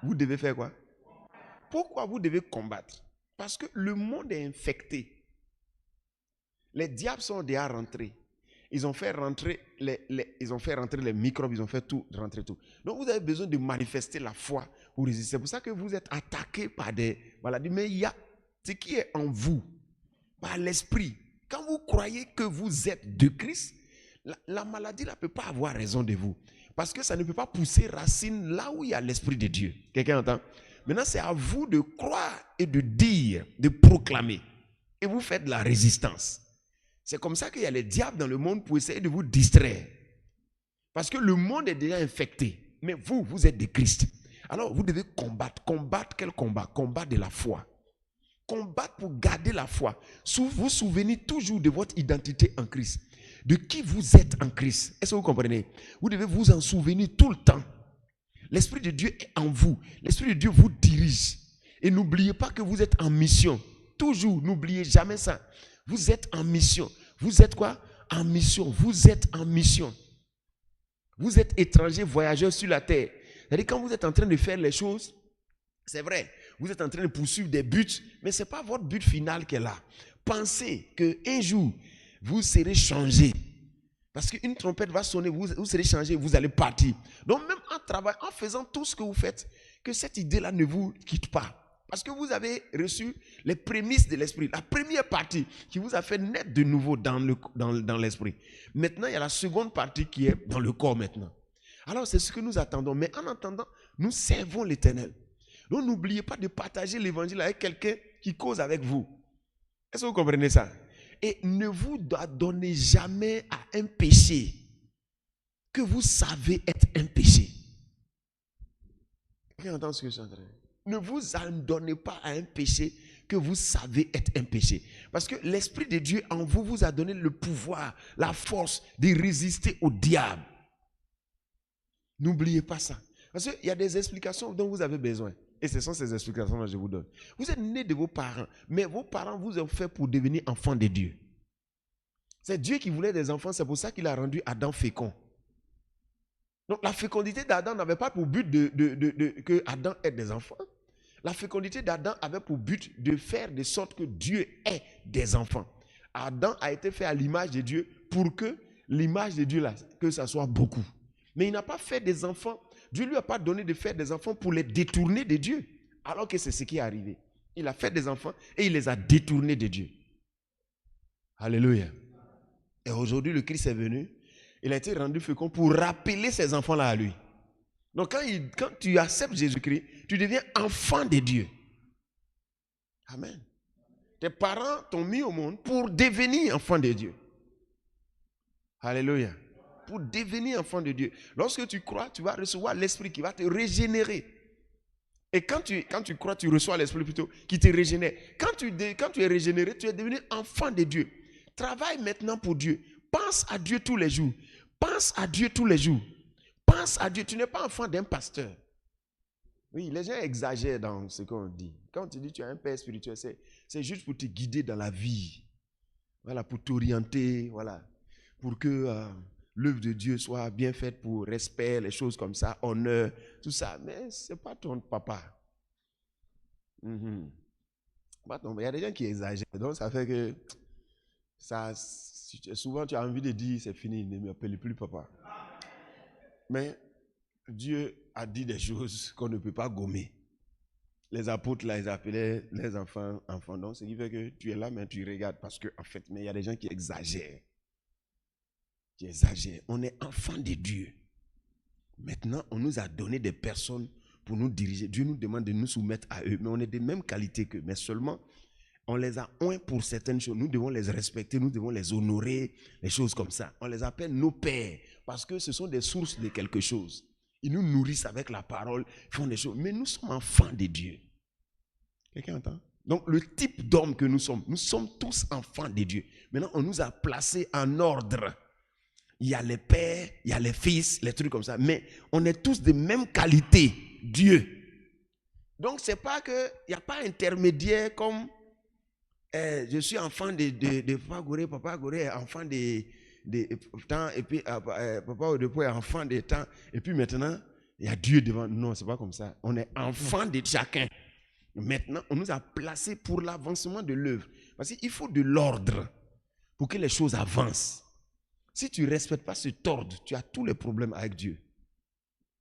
[SPEAKER 1] Vous devez faire quoi? Pourquoi vous devez combattre? Parce que le monde est infecté. Les diables sont déjà rentrés. Ils ont fait rentrer les microbes, ils ont fait tout rentrer tout. Donc vous avez besoin de manifester la foi pour résister. C'est pour ça que vous êtes attaqués par des maladies. Mais il y a ce qui est en vous, par l'esprit. Quand vous croyez que vous êtes de Christ, la maladie ne peut pas avoir raison de vous. Parce que ça ne peut pas pousser racine là où il y a l'Esprit de Dieu. Quelqu'un entend? Maintenant, c'est à vous de croire et de dire, de proclamer. Et vous faites de la résistance. C'est comme ça qu'il y a les diables dans le monde pour essayer de vous distraire. Parce que le monde est déjà infecté. Mais vous êtes de Christ. Alors, vous devez combattre. Combattre quel combat? Combat de la foi. Combattre pour garder la foi. Vous souvenez toujours de votre identité en Christ. De qui vous êtes en Christ. Est-ce que vous comprenez? Vous devez vous en souvenir tout le temps. L'Esprit de Dieu est en vous. L'Esprit de Dieu vous dirige. Et n'oubliez pas que vous êtes en mission. Toujours, n'oubliez jamais ça. Vous êtes en mission. Vous êtes quoi? En mission. Vous êtes en mission. Vous êtes étranger, voyageur sur la terre. C'est-à-dire quand vous êtes en train de faire les choses, c'est vrai, vous êtes en train de poursuivre des buts, mais ce n'est pas votre but final qui est là. Pensez qu'un jour, vous serez changé. Parce qu'une trompette va sonner, vous serez changé, vous allez partir. Donc même en travaillant, en faisant tout ce que vous faites, que cette idée-là ne vous quitte pas. Parce que vous avez reçu les prémices de l'esprit. La première partie qui vous a fait naître de nouveau dans l'esprit. Maintenant, il y a la seconde partie qui est dans le corps maintenant. Alors, c'est ce que nous attendons. Mais en attendant, nous servons l'Éternel. Donc, n'oubliez pas de partager l'évangile avec quelqu'un qui cause avec vous. Est-ce que vous comprenez ça? Et ne vous donnez jamais à un péché que vous savez être un péché. Qui entend ce que je suis en train de dire? Ne vous adonnez pas à un péché que vous savez être un péché. Parce que l'Esprit de Dieu en vous vous a donné le pouvoir, la force de résister au diable. N'oubliez pas ça. Parce qu'il y a des explications dont vous avez besoin. Et ce sont ces explications que je vous donne. Vous êtes né de vos parents, mais vos parents vous ont fait pour devenir enfants de Dieu. C'est Dieu qui voulait des enfants, c'est pour ça qu'il a rendu Adam fécond. Donc la fécondité d'Adam n'avait pas pour but que Adam ait des enfants. La fécondité d'Adam avait pour but de faire de sorte que Dieu ait des enfants. Adam a été fait à l'image de Dieu pour que l'image de Dieu, là, que ça soit beaucoup. Mais il n'a pas fait des enfants. Dieu ne lui a pas donné de faire des enfants pour les détourner de Dieu. Alors que c'est ce qui est arrivé. Il a fait des enfants et il les a détournés de Dieu. Alléluia. Et aujourd'hui, le Christ est venu. Il a été rendu fécond pour rappeler ces enfants-là à lui. Donc quand tu acceptes Jésus-Christ, tu deviens enfant de Dieu. Amen. Tes parents t'ont mis au monde pour devenir enfant de Dieu. Alléluia. Pour devenir enfant de Dieu. Lorsque tu crois, tu vas recevoir l'Esprit qui va te régénérer. Et quand tu crois, tu reçois l'Esprit plutôt qui te régénère. Quand tu es régénéré, tu es devenu enfant de Dieu. Travaille maintenant pour Dieu. Pense à Dieu tous les jours. Pense à Dieu tous les jours. Pense à Dieu. Tu n'es pas enfant d'un pasteur. Oui, les gens exagèrent dans ce qu'on dit. Quand tu dis que tu as un père spirituel, c'est juste pour te guider dans la vie. Voilà, pour t'orienter. Voilà, pour que l'œuvre de Dieu soit bien faite pour respect, les choses comme ça, honneur, tout ça. Mais ce n'est pas ton papa. Il y a des gens qui exagèrent. Donc ça fait que souvent tu as envie de dire c'est fini, ne m'appelle plus papa. Mais Dieu a dit des choses qu'on ne peut pas gommer. Les apôtres là, ils appelaient les enfants. Donc ce qui fait que tu es là, mais tu regardes parce que en fait, mais il y a des gens qui exagèrent. On est enfants de Dieu. Maintenant, on nous a donné des personnes pour nous diriger. Dieu nous demande de nous soumettre à eux, mais on est de même qualité qu'eux. Mais seulement, on les a oints pour certaines choses. Nous devons les respecter, nous devons les honorer, les choses comme ça. On les appelle nos pères parce que ce sont des sources de quelque chose. Ils nous nourrissent avec la parole, font des choses. Mais nous sommes enfants de Dieu. Quelqu'un entend? Donc, le type d'homme que nous sommes tous enfants de Dieu. Maintenant, on nous a placés en ordre. Il y a les pères, il y a les fils, les trucs comme ça. Mais on est tous de même qualité, Dieu. Donc, c'est pas que, il n'y a pas intermédiaire comme je suis enfant de Papa Goré est enfant de temps, et puis Papa Odepo est enfant de temps, et puis maintenant, il y a Dieu devant. Non, c'est pas comme ça. On est enfant de chacun. Maintenant, on nous a placés pour l'avancement de l'œuvre. Parce qu'il faut de l'ordre pour que les choses avancent. Si tu ne respectes pas cet ordre, tu as tous les problèmes avec Dieu.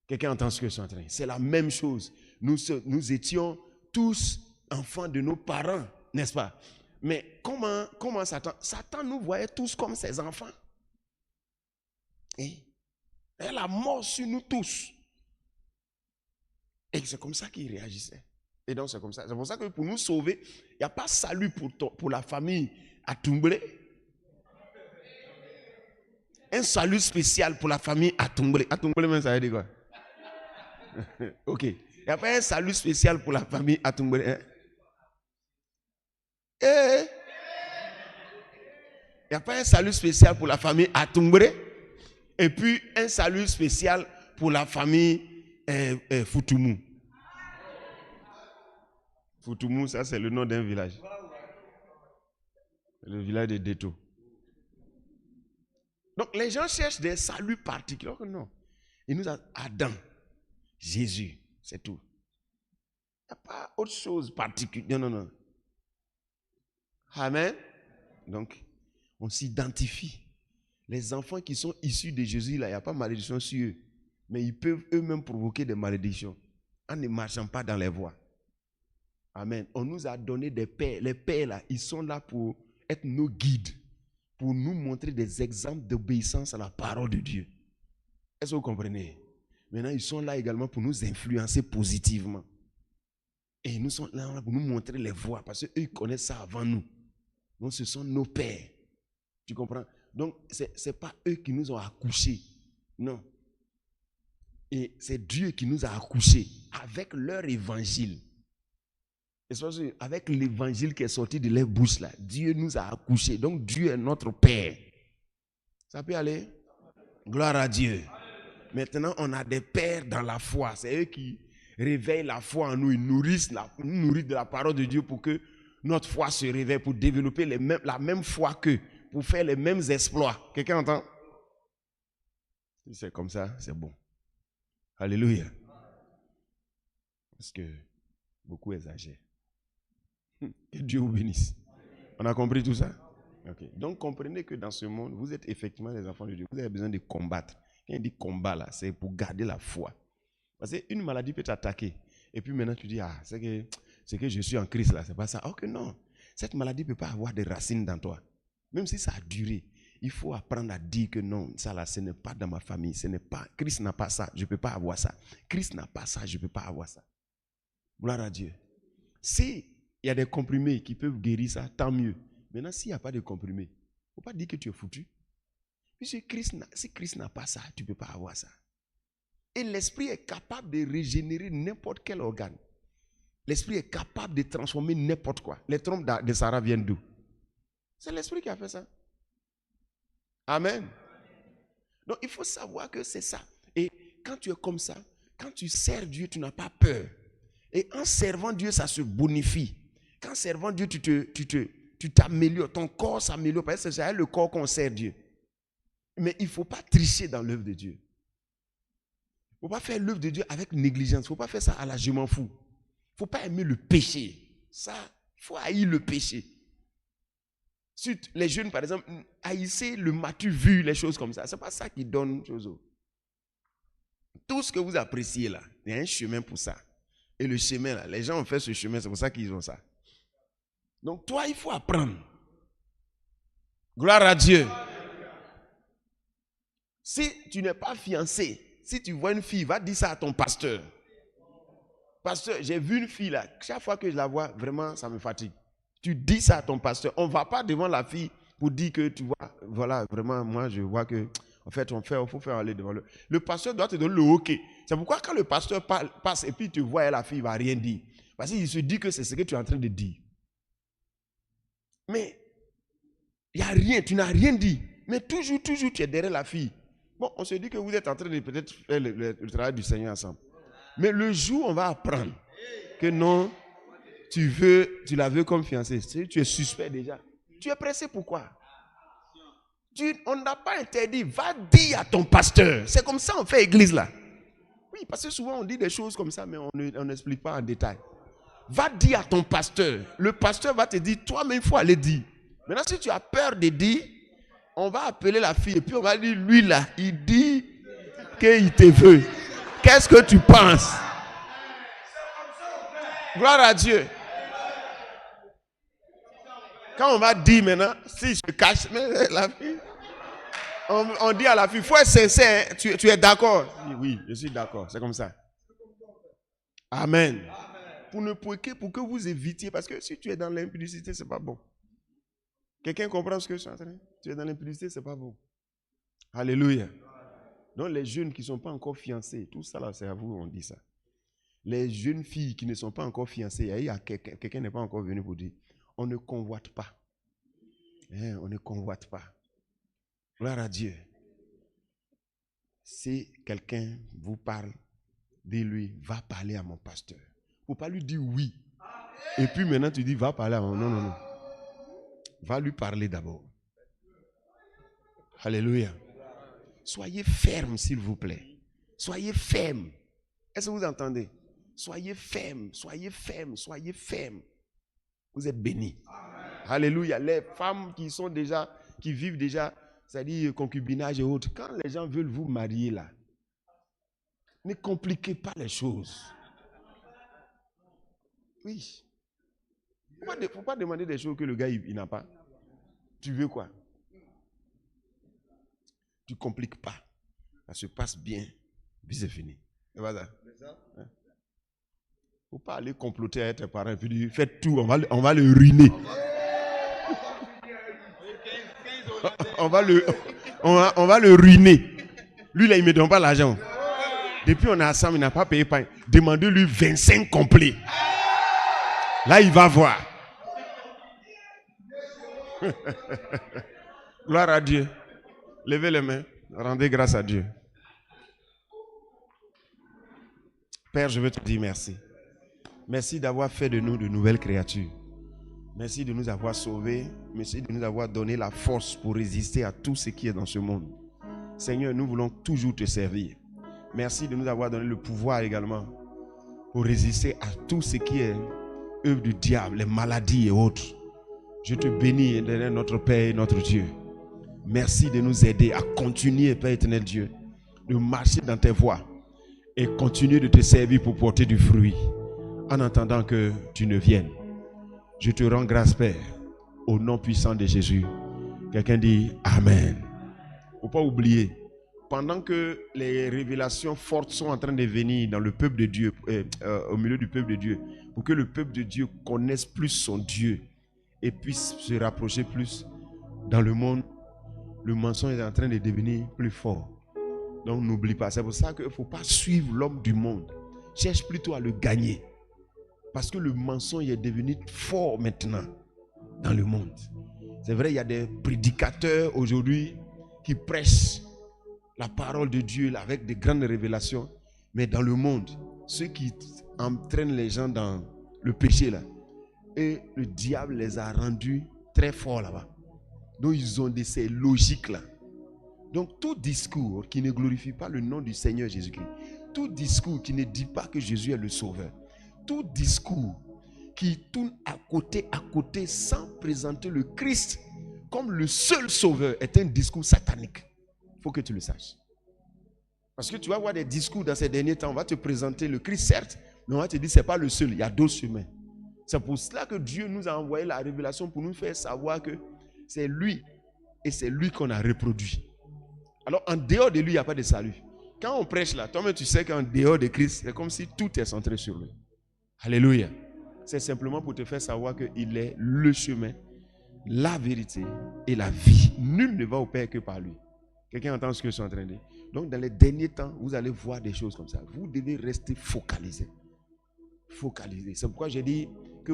[SPEAKER 1] Quelqu'un entend ce que je suis en train de dire? C'est la même chose. Nous étions tous enfants de nos parents, n'est-ce pas? Mais comment Satan nous voyait tous comme ses enfants. Et elle a mort sur nous tous. Et c'est comme ça qu'il réagissait. Et donc c'est comme ça. C'est pour ça que pour nous sauver, il n'y a pas salut pour la famille à Tumblé. Un salut spécial pour la famille à Tumblé. À Tumblé, même ça veut dire quoi? Ok. Il n'y a pas un salut spécial pour la famille à Tumblé. Hein? Il n'y a pas un salut spécial pour la famille à Tumblé. Et puis un salut spécial pour la famille Foutoumou. Foutoumou, ça c'est le nom d'un village. Le village de Deto. Donc les gens cherchent des saluts particuliers. Non. Il nous a Adam, Jésus, c'est tout. Il n'y a pas autre chose particulière. Non. Amen. Donc, on s'identifie. Les enfants qui sont issus de Jésus, là, il n'y a pas de malédiction sur eux. Mais ils peuvent eux-mêmes provoquer des malédictions en ne marchant pas dans les voies. Amen. On nous a donné des pères. Les pères, là, ils sont là pour être nos guides, pour nous montrer des exemples d'obéissance à la parole de Dieu. Est-ce que vous comprenez? Maintenant, ils sont là également pour nous influencer positivement. Et ils sont là pour nous montrer les voies, parce qu'eux, ils connaissent ça avant nous. Donc, ce sont nos pères. Tu comprends? Donc, ce n'est pas eux qui nous ont accouchés. Non. Et c'est Dieu qui nous a accouchés avec leur évangile. Et avec l'évangile qui est sorti de leur bouche, là, Dieu nous a accouchés. Donc, Dieu est notre Père. Ça peut aller? Gloire à Dieu. Maintenant, on a des pères dans la foi. C'est eux qui réveillent la foi en nous. Ils nourrissent de la parole de Dieu pour que notre foi se réveille, pour développer la même foi qu'eux, pour faire les mêmes exploits. Quelqu'un entend? Si c'est comme ça, c'est bon. Alléluia. Parce que beaucoup exagèrent. Que Dieu vous bénisse. On a compris tout ça? Okay. Donc comprenez que dans ce monde, vous êtes effectivement des enfants de Dieu. Vous avez besoin de combattre. Quand il dit combat là, c'est pour garder la foi. Parce qu'une maladie peut t'attaquer. Et puis maintenant tu dis, ah, c'est que je suis en Christ là, c'est pas ça. Ok, non. Cette maladie ne peut pas avoir des racines dans toi. Même si ça a duré, il faut apprendre à dire que non, ça là, ce n'est pas dans ma famille. Ce n'est pas, Christ n'a pas ça, je ne peux pas avoir ça. Christ n'a pas ça, je ne peux pas avoir ça. Gloire à Dieu. Si il y a des comprimés qui peuvent guérir ça, tant mieux. Maintenant, s'il n'y a pas de comprimés, il ne faut pas dire que tu es foutu. Puisque si Christ n'a pas ça, tu ne peux pas avoir ça. Et l'esprit est capable de régénérer n'importe quel organe. L'esprit est capable de transformer n'importe quoi. Les trompes de Sarah viennent d'où? C'est l'esprit qui a fait ça. Amen. Donc, il faut savoir que c'est ça. Et quand tu es comme ça, quand tu sers Dieu, tu n'as pas peur. Et en servant Dieu, ça se bonifie. Quand servant Dieu, tu t'améliores. Ton corps s'améliore. Parce que c'est avec le corps qu'on sert Dieu. Mais il ne faut pas tricher dans l'œuvre de Dieu. Il ne faut pas faire l'œuvre de Dieu avec négligence. Il ne faut pas faire ça à la je m'en fous. Il ne faut pas aimer le péché. Ça, il faut haïr le péché. Surtout les jeunes, par exemple, haïssez le matu vu, les choses comme ça. Ce n'est pas ça qui donne chose. Tout ce que vous appréciez là, il y a un chemin pour ça. Et le chemin là, les gens ont fait ce chemin, c'est pour ça qu'ils ont ça. Donc toi, il faut apprendre. Gloire à Dieu. Si tu n'es pas fiancé, si tu vois une fille, va dire ça à ton pasteur. Pasteur, j'ai vu une fille là, chaque fois que je la vois, vraiment, ça me fatigue. Tu dis ça à ton pasteur. On ne va pas devant la fille pour dire que tu vois, voilà, vraiment, moi je vois que, en fait, il faut faire aller devant le. Le pasteur doit te donner le OK. C'est pourquoi quand le pasteur passe et puis il te voit et la fille ne va rien dire. Parce qu'il se dit que c'est ce que tu es en train de dire. Mais il n'y a rien, tu n'as rien dit. Mais toujours, tu es derrière la fille. Bon, on se dit que vous êtes en train de peut-être faire le travail du Seigneur ensemble. Mais le jour où on va apprendre que non, tu la veux comme fiancée, tu es suspect déjà. Tu es pressé pourquoi? On n'a pas interdit, va dire à ton pasteur. C'est comme ça on fait église là. Oui, parce que souvent on dit des choses comme ça, mais on n'explique pas en détail. Va dire à ton pasteur. Le pasteur va te dire, toi-même, il faut aller dire. Maintenant, si tu as peur de dire, on va appeler la fille et puis on va dire, lui là, il dit qu'il te veut. Qu'est-ce que tu penses? Gloire à Dieu. Quand on va dire maintenant, si je cache, mais la fille, on dit à la fille, il faut être sincère, tu es d'accord? Oui, je suis d'accord, c'est comme ça. Amen. Pour que vous évitiez, parce que si tu es dans l'impudicité, c'est pas bon. Quelqu'un comprend ce que je suis en train de dire? Tu es dans l'impudicité, c'est pas bon. Alléluia. Donc les jeunes qui ne sont pas encore fiancés, tout ça là, c'est à vous, on dit ça. Les jeunes filles qui ne sont pas encore fiancées, il y a quelqu'un n'est pas encore venu pour dire, on ne convoite pas. On ne convoite pas. Gloire à Dieu. Si quelqu'un vous parle, dis-lui, va parler à mon pasteur. Il ne faut pas lui dire oui. Et puis maintenant tu dis, va parler à mon... Non. Va lui parler d'abord. Alléluia. Soyez ferme, s'il vous plaît. Soyez ferme. Est-ce que vous entendez? Soyez ferme, soyez ferme, soyez ferme. Vous êtes bénis. Alléluia. Les femmes qui vivent déjà c'est-à-dire concubinage et autres, quand les gens veulent vous marier là, ne compliquez pas les choses. Oui. Il ne faut pas demander des choses que le gars il n'a pas. Tu veux quoi? Tu ne compliques pas. Ça se passe bien, puis c'est fini. C'est pas ça? Il ne faut pas aller comploter avec tes parents et puis dire, faites tout, on va le ruiner. On va le ruiner. Lui là, il ne me donne pas l'argent. Depuis on est ensemble, il n'a pas payé. Demandez-lui 25 complets. Là, il va voir. Gloire à Dieu. Levez les mains. Rendez grâce à Dieu. Père, je veux te dire merci. Merci d'avoir fait de nous de nouvelles créatures. Merci de nous avoir sauvés. Merci de nous avoir donné la force pour résister à tout ce qui est dans ce monde. Seigneur, nous voulons toujours te servir. Merci de nous avoir donné le pouvoir également pour résister à tout ce qui est œuvre du diable, les maladies et autres. Je te bénis, éternel notre Père et notre Dieu. Merci de nous aider à continuer, Père éternel Dieu, de marcher dans tes voies et continuer de te servir pour porter du fruit en attendant que tu ne viennes. Je te rends grâce, Père, au nom puissant de Jésus. Quelqu'un dit Amen. Il ne faut pas oublier, pendant que les révélations fortes sont en train de venir dans le peuple de Dieu, au milieu du peuple de Dieu, pour que le peuple de Dieu connaisse plus son Dieu et puisse se rapprocher plus dans le monde, le mensonge est en train de devenir plus fort. Donc n'oublie pas, c'est pour ça qu'il ne faut pas suivre l'homme du monde. Cherche plutôt à le gagner. Parce que le mensonge est devenu fort maintenant dans le monde. C'est vrai, il y a des prédicateurs aujourd'hui qui prêchent la parole de Dieu là, avec de grandes révélations. Mais dans le monde, ceux qui entraînent les gens dans le péché là, et le diable les a rendus très forts là-bas. Donc ils ont ces logiques là. Donc tout discours qui ne glorifie pas le nom du Seigneur Jésus-Christ, tout discours qui ne dit pas que Jésus est le Sauveur, tout discours qui tourne à côté sans présenter le Christ comme le seul Sauveur est un discours satanique. Il faut que tu le saches. Parce que tu vas avoir des discours dans ces derniers temps, on va te présenter le Christ certes, mais on va te dire que ce n'est pas le seul, il y a d'autres chemins. C'est pour cela que Dieu nous a envoyé la révélation pour nous faire savoir que c'est lui et c'est lui qu'on a reproduit. Alors en dehors de lui, il n'y a pas de salut. Quand on prêche là, toi-même tu sais qu'en dehors de Christ, c'est comme si tout est centré sur lui. Alléluia. C'est simplement pour te faire savoir qu'il est le chemin, la vérité et la vie. Nul ne va au Père que par lui. Quelqu'un entend ce que je suis en train de dire? Donc dans les derniers temps, vous allez voir des choses comme ça. Vous devez rester focalisé. Focalisé. C'est pourquoi j'ai dit que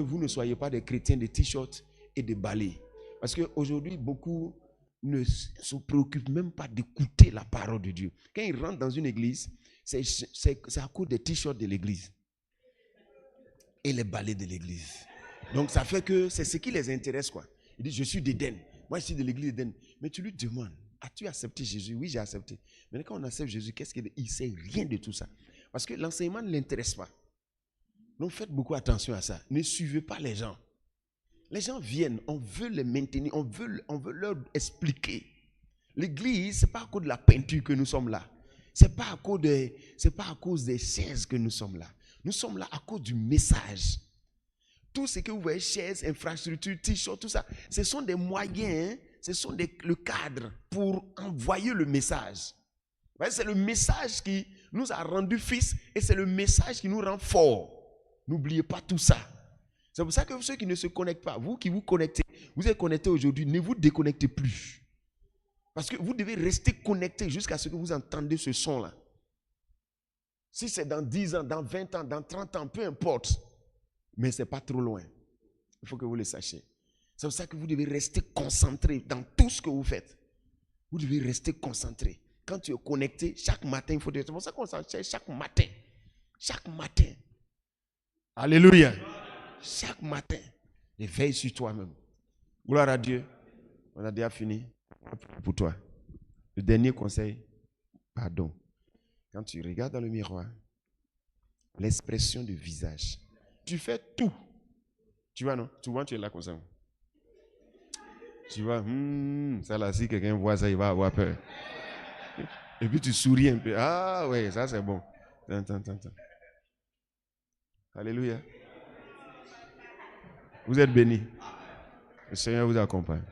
[SPEAKER 1] vous ne soyez pas des chrétiens de t-shirts et de balais. Parce qu'aujourd'hui, beaucoup ne se préoccupent même pas d'écouter la parole de Dieu. Quand ils rentrent dans une église, c'est à cause des t-shirts de l'église et les balais de l'église. Donc ça fait que c'est ce qui les intéresse, quoi. Ils disent, je suis d'Éden. Moi, je suis de l'église d'Éden. Mais tu lui demandes, as-tu accepté Jésus? Oui, j'ai accepté. Mais quand on accepte Jésus, qu'est-ce qu'il ne sait rien de tout ça. Parce que l'enseignement ne l'intéresse pas. Donc faites beaucoup attention à ça. Ne suivez pas les gens. Les gens viennent, on veut les maintenir, on veut leur expliquer. L'église, ce n'est pas à cause de la peinture que nous sommes là. Ce n'est pas à cause des chaises que nous sommes là. Nous sommes là à cause du message. Tout ce que vous voyez, chaises, infrastructures, t-shirts, tout ça, ce sont des moyens, hein, ce sont le cadre pour envoyer le message. C'est le message qui nous a rendu fils et c'est le message qui nous rend forts. N'oubliez pas tout ça. C'est pour ça que ceux qui ne se connectent pas, vous qui vous connectez, vous êtes connectés aujourd'hui, ne vous déconnectez plus. Parce que vous devez rester connecté jusqu'à ce que vous entendez ce son-là. Si c'est dans 10 ans, dans 20 ans, dans 30 ans, peu importe. Mais ce n'est pas trop loin. Il faut que vous le sachiez. C'est pour ça que vous devez rester concentré dans tout ce que vous faites. Vous devez rester concentré. Quand tu es connecté, chaque matin, il faut te... C'est pour ça qu'on s'en cherche chaque matin. Chaque matin. Alléluia. Chaque matin, veille sur toi-même. Gloire à Dieu. On a déjà fini. Pour toi. Le dernier conseil, pardon. Quand tu regardes dans le miroir, l'expression du visage, tu fais tout. Tu vois, non? Souvent, tu es là comme ça. Tu vois, ça là, si quelqu'un voit ça, il va avoir peur. Et puis tu souris un peu. Ah ouais, ça c'est bon. Attends. Alléluia. Vous êtes bénis. Le Seigneur vous accompagne.